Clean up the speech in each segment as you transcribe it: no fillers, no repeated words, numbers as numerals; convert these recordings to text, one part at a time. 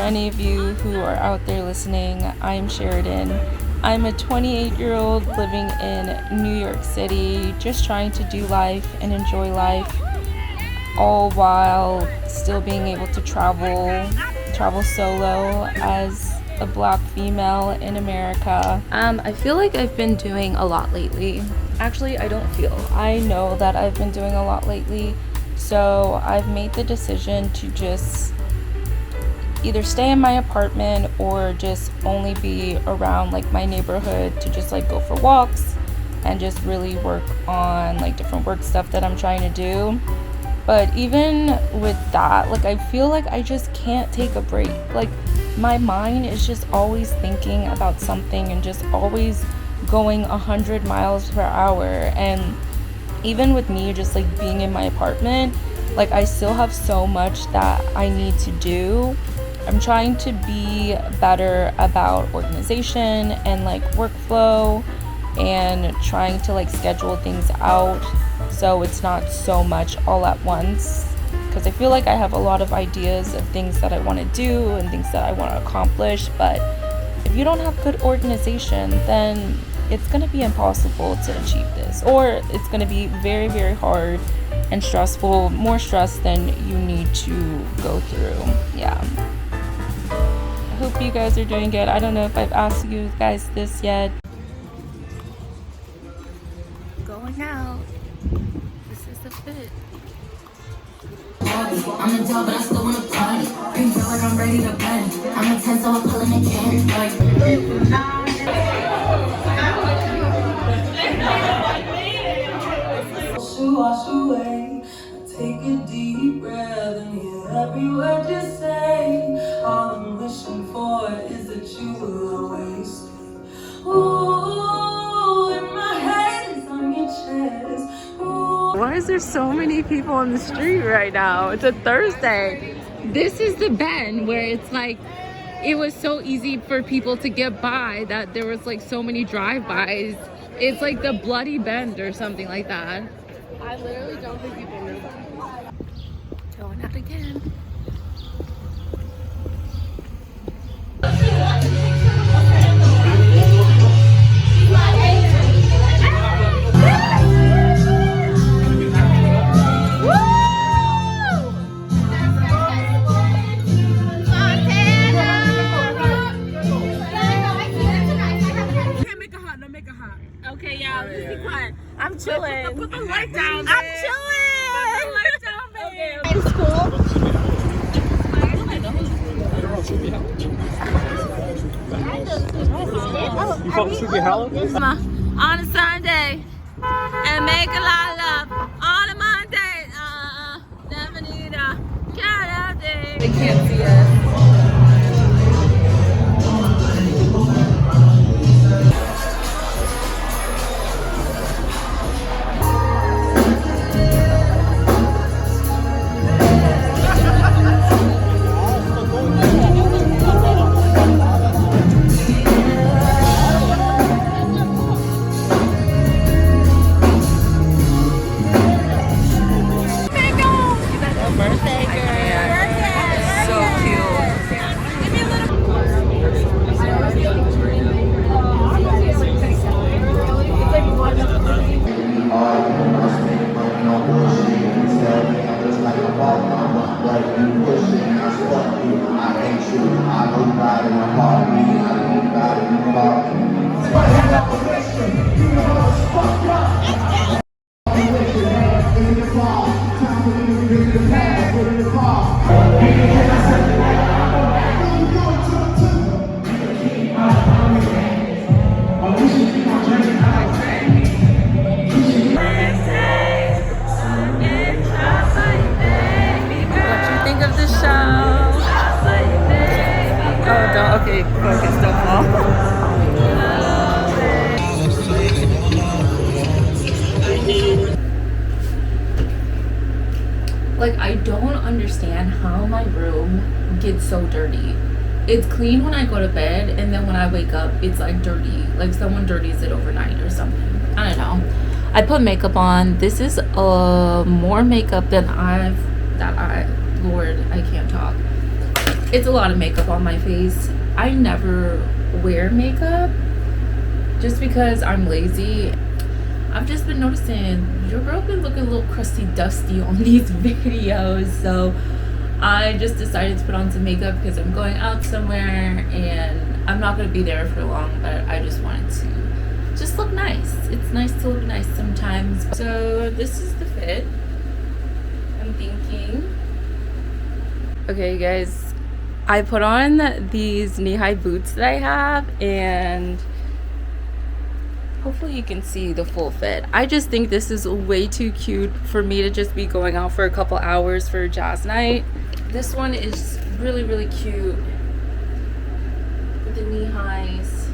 any of you who are out there listening, I'm Sheridan. I'm a 28-year-old living in New York City, just trying to do life and enjoy life, all while still being able to travel solo as a black female in America. I feel like I've been doing a lot lately. Actually, I don't feel. I know that I've been doing a lot lately. So I've made the decision to just either stay in my apartment or just only be around like my neighborhood to just like go for walks and just really work on like different work stuff that I'm trying to do. But even with that, like I feel like I just can't take a break. Like my mind is just always thinking about something and just always going 100 miles per hour. And even with me just like being in my apartment, like I still have so much that I need to do. I'm trying to be better about organization and like workflow and trying to like schedule things out so it's not so much all at once, because I feel like I have a lot of ideas of things that I want to do and things that I want to accomplish, but if you don't have good organization, then it's going to be impossible to achieve this, or it's going to be very, very hard and stressful, more stress than you need to go through. Yeah. I hope you guys are doing good. I don't know if I've asked you guys this yet. Going out. This is the fit. I'm a dog, but I still wanna party. You feel like I'm ready to bend. I'm a 10, so I'm pulling a can. Wash away. Take a deep breath and hear every word you say. All I'm wishing for is that you will always stay. Ooh, and my head is on your chest. Ooh. Why is there so many people on the street right now? It's a Thursday. This is the bend where it's like, it was so easy for people to get by that there was like so many drive-bys. It's like the Bloody Bend or something like that. I literally don't think people know that. Going out again. Okay, yeah, let's be quiet. I'm chilling. Put the light down. I'm chilling. Put the light down, baby. In school. You fuck with Sleepy Hollow? On a Sunday and make a lot of love. On a Monday, never need a cat out there. They can't see us. Okay, focus, don't fall. Like, I don't understand how my room gets so dirty. It's clean when I go to bed, and then when I wake up, it's like dirty. Like someone dirties it overnight or something. I don't know. I put makeup on. This is more makeup than Lord, I can't talk. It's a lot of makeup on my face. I never wear makeup just because I'm lazy. I've just been noticing your girl been looking a little crusty dusty on these videos, so I just decided to put on some makeup because I'm going out somewhere and I'm not going to be there for long, but I just wanted to just look nice. It's nice to look nice sometimes. So this is the fit I'm thinking. Okay guys, I put on these knee-high boots that I have, and hopefully you can see the full fit. I just think this is way too cute for me to just be going out for a couple hours for a jazz night. This one is really, really cute with the knee highs.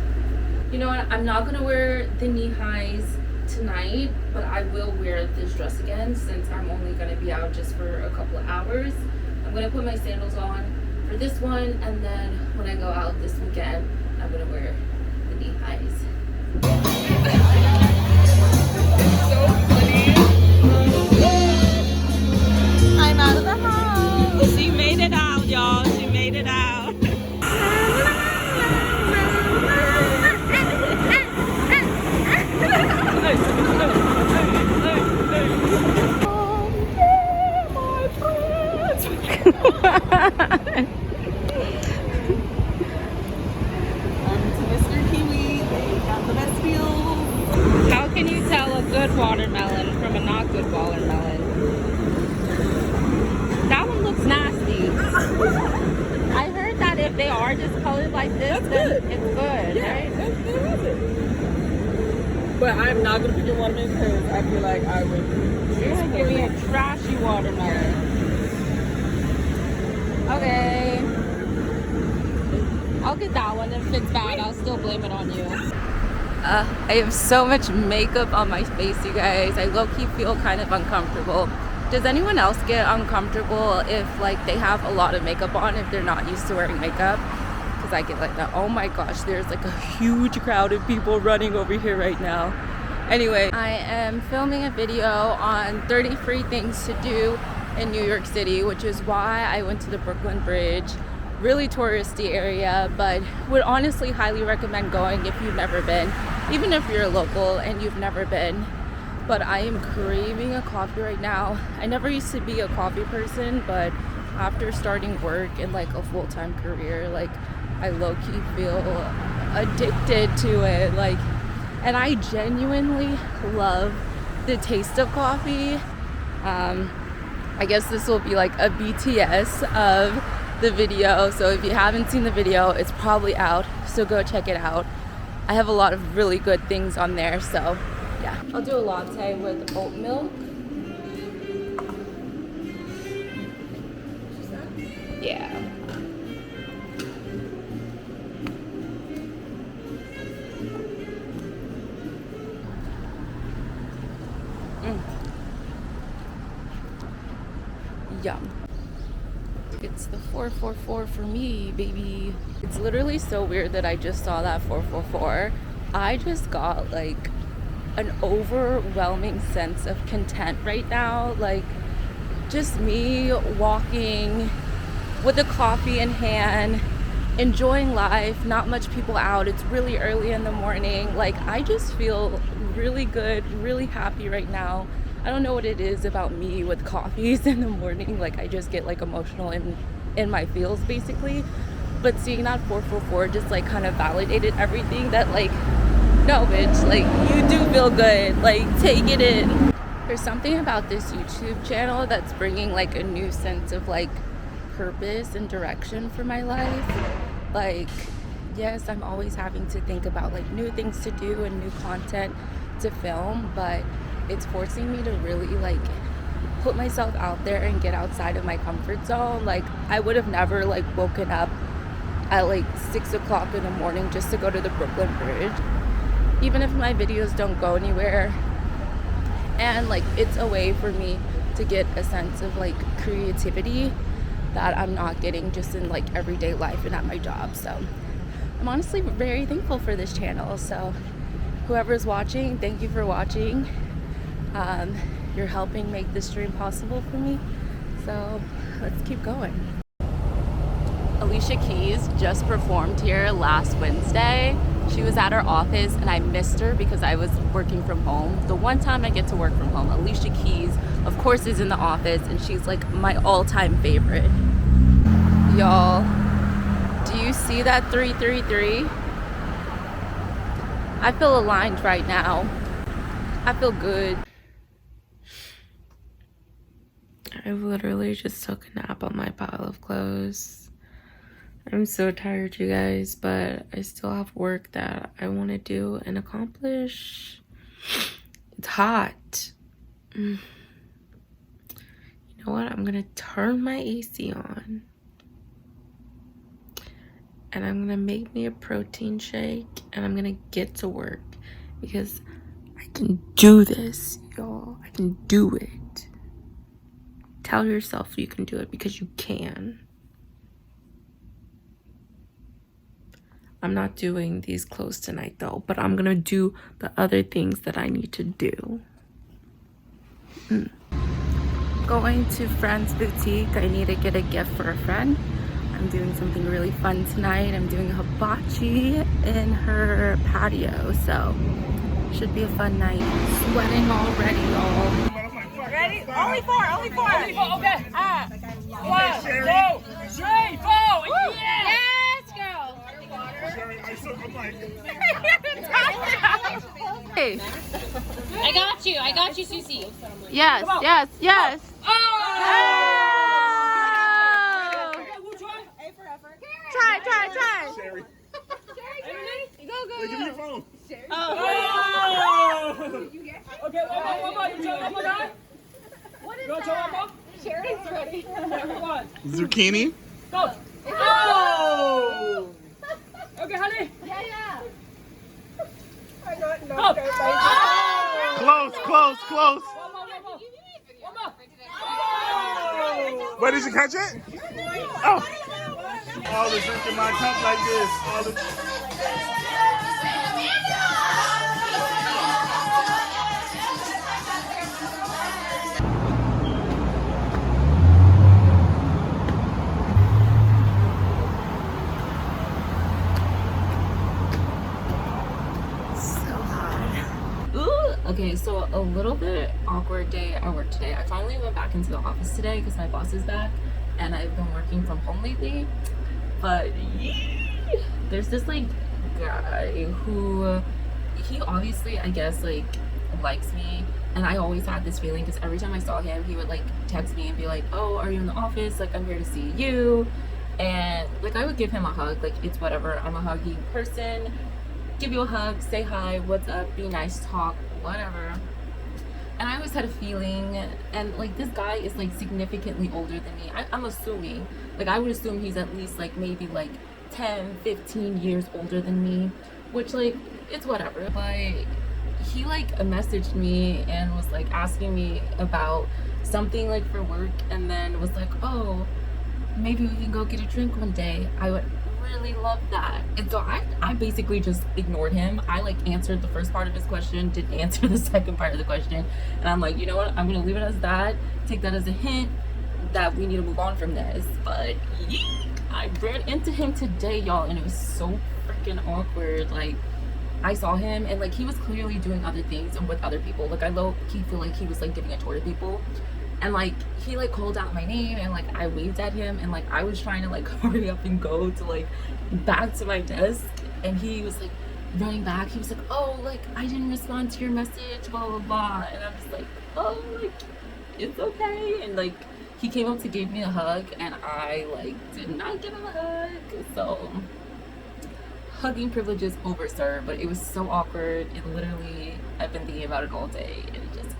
You know what? I'm not gonna wear the knee highs tonight, but I will wear this dress again since I'm only gonna be out just for a couple of hours. I'm gonna put my sandals on for this one, and then when I go out this weekend, I'm gonna wear the knee highs. So funny. I'm out of the house. She made it out, y'all. She made it out. How can you tell a good watermelon from a not good watermelon? That one looks nasty. I heard that if they are just colored like this, then it's good, right? But I'm not gonna pick your watermelon because I feel like I would. You're gonna give me a trashy watermelon. Okay. I'll get that one. If it's bad, I'll still blame it on you. I have so much makeup on my face, you guys. I low-key feel kind of uncomfortable. Does anyone else get uncomfortable if like they have a lot of makeup on, if they're not used to wearing makeup? Because I get like that. Oh my gosh, there's like a huge crowd of people running over here right now. Anyway, I am filming a video on 30 free things to do in New York City, which is why I went to the Brooklyn Bridge. Really touristy area, but would honestly highly recommend going if you've never been, even if you're a local and you've never been. But I am craving a coffee right now. I never used to be a coffee person, but after starting work in like a full-time career, like I low-key feel addicted to it. Like, and I genuinely love the taste of coffee. I guess this will be like a BTS of the video, so if you haven't seen the video, it's probably out, so go check it out. I have a lot of really good things on there, so yeah. I'll do a latte with oat milk. Yeah. Yum. It's the 444 for me, baby. It's literally so weird that I just saw that 444. I just got like an overwhelming sense of content right now. Like just me walking with a coffee in hand, enjoying life, not much people out. It's really early in the morning. Like I just feel really good, really happy right now. I don't know what it is about me with coffees in the morning. Like I just get like emotional in my feels basically. But seeing that 444 just like kind of validated everything that like, no bitch, like you do feel good, like take it in. There's something about this YouTube channel that's bringing like a new sense of like purpose and direction for my life. Like yes, I'm always having to think about like new things to do and new content to film, but it's forcing me to really like put myself out there and get outside of my comfort zone. Like I would have never like woken up at like 6 o'clock in the morning just to go to the Brooklyn Bridge, even if my videos don't go anywhere. And like it's a way for me to get a sense of like creativity that I'm not getting just in like everyday life and at my job. So I'm honestly very thankful for this channel. So whoever's watching, thank you for watching. You're helping make this dream possible for me, so let's keep going. Alicia Keys just performed here last Wednesday. She was at our office and I missed her because I was working from home. The one time I get to work from home, Alicia Keys, of course, is in the office, and she's like my all-time favorite. Y'all, do you see that 333? I feel aligned right now. I feel good. I literally just took a nap on my pile of clothes. I'm so tired, you guys, but I still have work that I want to do and accomplish. It's hot. You know what? I'm gonna turn my AC on. And I'm gonna make me a protein shake and I'm gonna get to work because I can do this, y'all. I can do it. Tell yourself you can do it because you can. I'm not doing these clothes tonight though, but I'm gonna do the other things that I need to do. Going to Friend's Boutique. I need to get a gift for a friend. I'm doing something really fun tonight. I'm doing a hibachi in her patio, so should be a fun night. Sweating already, y'all. Ready? Only four. Okay. 1, 2, 3, 4. Yeah. Yes, girl. Hey. I got you, Susie. Yes. Oh! Try. Sherry. Go. Give me your phone. Oh. Okay, one more. You tell one more guy. What is Go, that? tell one more. Sherry's ready. Everyone. Zucchini? Go. Oh! Okay, honey. Yeah. Go. Close. One more. Where did you catch it? Oh. All the drink in my cup like this. Okay, so a little bit awkward day at work today. I finally went back into the office today because my boss is back and I've been working from home lately. But there's this like guy who, he obviously, I guess, like likes me, and I always had this feeling because every time I saw him he would like text me and be like, oh, are you in the office? Like, I'm here to see you. And like I would give him a hug, like it's whatever, I'm a huggy person. Give you a hug, say hi, what's up, be nice, talk, whatever. And I always had a feeling, and like this guy is like significantly older than me. I'm assuming, like I would assume he's at least like maybe like 10-15 years older than me, which like it's whatever. But he like messaged me and was like asking me about something like for work, and then was like, oh, maybe we can go get a drink one day. I would really love that. And so I basically just ignored him. I like answered the first part of his question, didn't answer the second part of the question, and I'm like, you know what, I'm gonna leave it as that, take that as a hint that we need to move on from this. But I ran into him today, y'all, and it was so freaking awkward. Like I saw him and like he was clearly doing other things and with other people. Like I low-key feel like he was like giving a tour to people. And like he like called out my name and like I waved at him, and like I was trying to like hurry up and go to like back to my desk, and he was like running back. He was like, oh, like I didn't respond to your message, blah blah blah. And I'm just like, oh, like it's okay. And like he came up to give me a hug, and I like did not give him a hug. So hugging privilege is over, sir. But it was so awkward. It literally, I've been thinking about it all day, and it just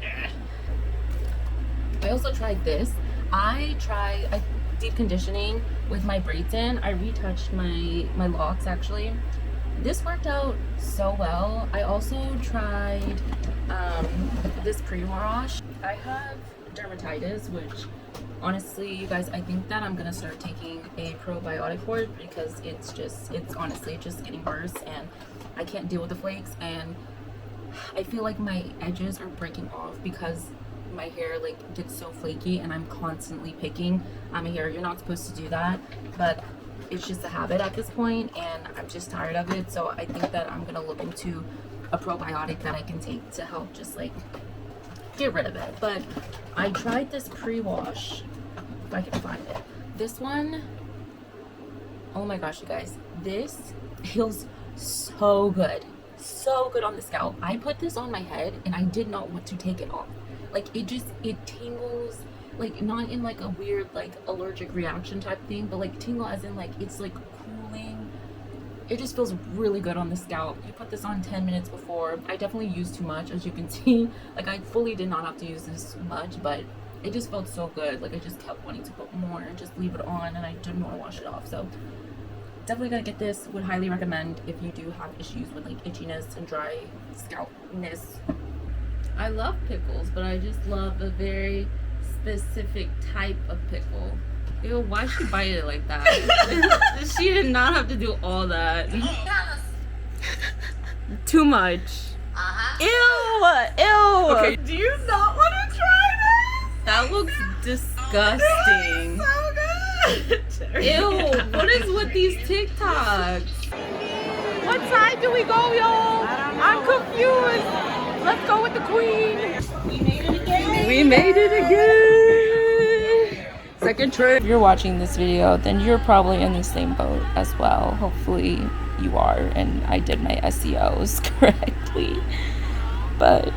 I also tried this. I tried deep conditioning with my braids in. I retouched my locks actually. This worked out so well. I also tried this pre-wash. I have dermatitis, which honestly, you guys, I think that I'm gonna start taking a probiotic for it because it's honestly just getting worse, and I can't deal with the flakes, and I feel like my edges are breaking off because my hair like gets so flaky and I'm constantly picking on my hair. You're not supposed to do that, but it's just a habit at this point, and I'm just tired of it. So I think that I'm gonna look into a probiotic that I can take to help just like get rid of it. But I tried this pre-wash, if I can find it. This one, oh my gosh, you guys, this feels so good on the scalp. I put this on my head and I did not want to take it off. Like it tingles, like not in like a weird like allergic reaction type thing, but like tingle as in like it's like cooling. It just feels really good on the scalp. You put this on 10 minutes before. I definitely used too much, as you can see. Like I fully did not have to use this much, but it just felt so good. Like I just kept wanting to put more and just leave it on, and I didn't want to wash it off. So definitely gonna get this. Would highly recommend if you do have issues with like itchiness and dry scalpness. I love pickles, but I just love a very specific type of pickle. Ew, why'd she bite it like that? She did not have to do all that. Too much. Ew! Okay, do you not want to try this? That looks disgusting. So good. Ew, what is with these TikToks? What side do we go, y'all? I'm confused. Let's go with the queen. We made it again. Second trip. If you're watching this video, then you're probably in the same boat as well. Hopefully you are, and I did my SEOs correctly. But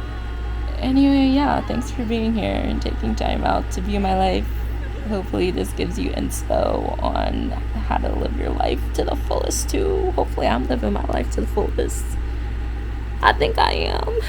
anyway, yeah, thanks for being here and taking time out to view my life. Hopefully this gives you inspo on how to live your life to the fullest too. Hopefully I'm living my life to the fullest. I think I am.